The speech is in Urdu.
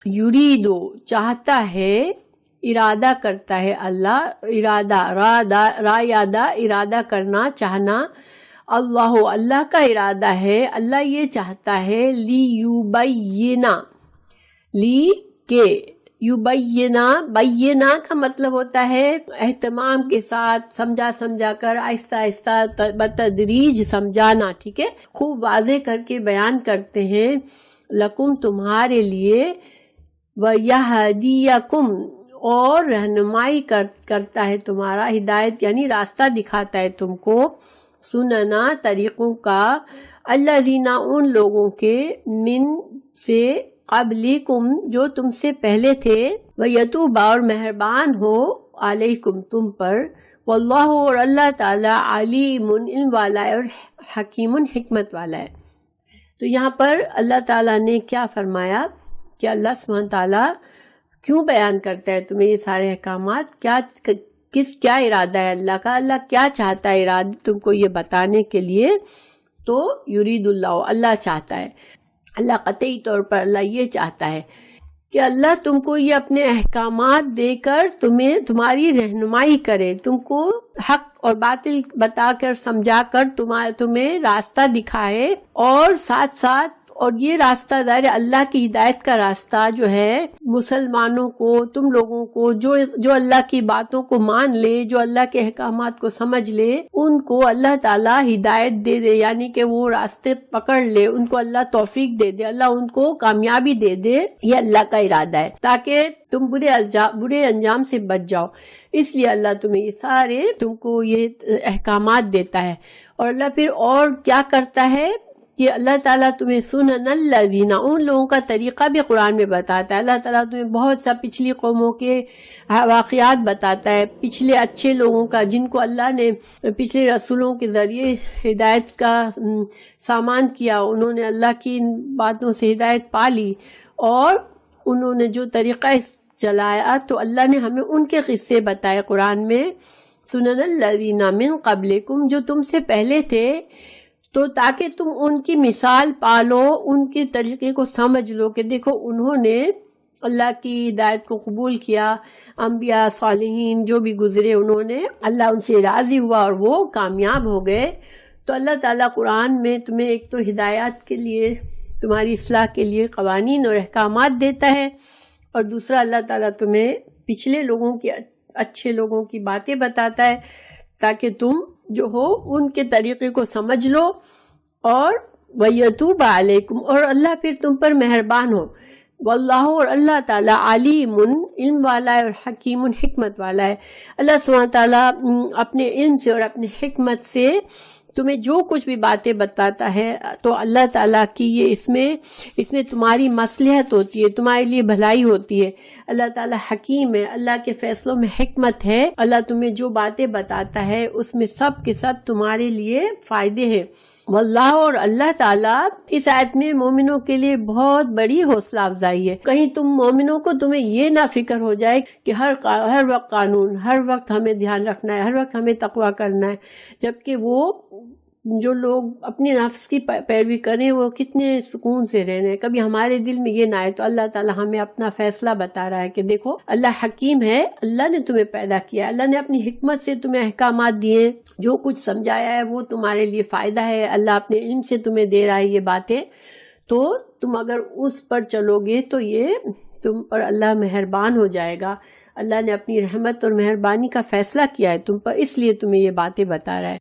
یریدو چاہتا ہے، ارادہ کرتا ہے اللہ، ارادہ کرنا، چاہنا، اللہ کا ارادہ ہے، اللہ یہ چاہتا ہے، لیبینا، بینا کا مطلب ہوتا ہے اہتمام کے ساتھ، سمجھا کر، آہستہ آہستہ بتدریج سمجھانا، ٹھیک ہے، خوب واضح کر کے بیان کرتے ہیں، لکم تمہارے لیے، وَيَهْدِيَكُمْ اور رہنمائی کرتا ہے تمہارا، ہدایت یعنی راستہ دکھاتا ہے تم کو، سننا طریقوں کا، الذین ان لوگوں کے، من سے، قبلکم جو تم سے پہلے تھے، وَيَتُوبَ اور مہربان ہو، علیکم تم پر، واللہ اور اللہ تعالیٰ، علیم علم والا ہے، اور حکیم حکمت والا ہے۔ تو یہاں پر اللہ تعالیٰ نے کیا فرمایا کہ اللہ سبحانہ تعالیٰ کیوں بیان کرتا ہے تمہیں یہ سارے احکامات، کیا ارادہ ہے اللہ کا، اللہ کیا چاہتا ہے، ارادہ تم کو یہ بتانے کے لیے، تو یرید اللہ چاہتا ہے، اللہ قطعی طور پر اللہ یہ چاہتا ہے کہ اللہ تم کو یہ اپنے احکامات دے کر تمہاری رہنمائی کرے، تم کو حق اور باطل بتا کر، سمجھا کر تمہیں راستہ دکھائے، اور ساتھ ساتھ، اور یہ راستہ دار اللہ کی ہدایت کا راستہ جو ہے مسلمانوں کو، تم لوگوں کو جو اللہ کی باتوں کو مان لے، جو اللہ کے احکامات کو سمجھ لے، ان کو اللہ تعالیٰ ہدایت دے دے، یعنی کہ وہ راستے پکڑ لے، ان کو اللہ توفیق دے دے، اللہ ان کو کامیابی دے دے، یہ اللہ کا ارادہ ہے، تاکہ تم برے انجام سے بچ جاؤ۔ اس لیے اللہ تم کو یہ احکامات دیتا ہے، اور اللہ پھر اور کیا کرتا ہے کہ اللہ تعالیٰ تمہیں سنن الذین، ان لوگوں کا طریقہ بھی قرآن میں بتاتا ہے، اللہ تعالیٰ تمہیں بہت سا پچھلی قوموں کے واقعات بتاتا ہے، پچھلے اچھے لوگوں کا، جن کو اللہ نے پچھلے رسولوں کے ذریعے ہدایت کا سامان کیا، انہوں نے اللہ کی باتوں سے ہدایت پا لی، اور انہوں نے جو طریقہ چلایا، تو اللہ نے ہمیں ان کے قصے بتائے قرآن میں، سنن الذین من قبلکم، جو تم سے پہلے تھے، تو تاکہ تم ان کی مثال پالو، ان کے طریقے کو سمجھ لو کہ دیکھو انہوں نے اللہ کی ہدایت کو قبول کیا، انبیاء صالحین جو بھی گزرے، انہوں نے اللہ ان سے راضی ہوا اور وہ کامیاب ہو گئے۔ تو اللہ تعالیٰ قرآن میں تمہیں ایک تو ہدایات کے لیے، تمہاری اصلاح کے لیے قوانین اور احکامات دیتا ہے، اور دوسرا اللہ تعالیٰ تمہیں پچھلے لوگوں کی، اچھے لوگوں کی باتیں بتاتا ہے، تاکہ تم جو ہو ان کے طریقے کو سمجھ لو، اور وَيَتُوبَ عَلَيْكُمْ اور اللہ پھر تم پر مہربان ہو، واللہ اور اللہ تعالیٰ، علیم علم والا ہے، اور حکیم حکمت والا ہے۔ اللہ سبحانہ تعالیٰ اپنے علم سے اور اپنے حکمت سے تمہیں جو کچھ بھی باتیں بتاتا ہے، تو اللہ تعالیٰ کی یہ اس میں تمہاری مصلحت ہوتی ہے، تمہارے لیے بھلائی ہوتی ہے۔ اللہ تعالیٰ حکیم ہے، اللہ کے فیصلوں میں حکمت ہے، اللہ تمہیں جو باتیں بتاتا ہے اس میں سب کے سب تمہارے لیے فائدے ہیں۔ واللہ اور اللہ تعالیٰ، اس آیت میں مومنوں کے لیے بہت بڑی حوصلہ افزائی ہے، کہیں تم مومنوں کو تمہیں یہ نہ فکر ہو جائے کہ ہر وقت قانون، ہر وقت ہمیں دھیان رکھنا ہے، ہر وقت ہمیں تقویٰ کرنا ہے، جبکہ وہ جو لوگ اپنی نفس کی پیروی کریں وہ کتنے سکون سے رہنے ہیں۔ کبھی ہمارے دل میں یہ نہ آئے، تو اللہ تعالیٰ ہمیں اپنا فیصلہ بتا رہا ہے کہ دیکھو اللہ حکیم ہے، اللہ نے تمہیں پیدا کیا، اللہ نے اپنی حکمت سے تمہیں احکامات دیے، جو کچھ سمجھایا ہے وہ تمہارے لیے فائدہ ہے، اللہ اپنے علم سے تمہیں دے رہا ہے یہ باتیں، تو تم اگر اس پر چلو گے تو یہ تم پر اللہ مہربان ہو جائے گا۔ اللہ نے اپنی رحمت اور مہربانی کا فیصلہ کیا ہے تم پر، اس لیے تمہیں یہ باتیں بتا رہا ہے۔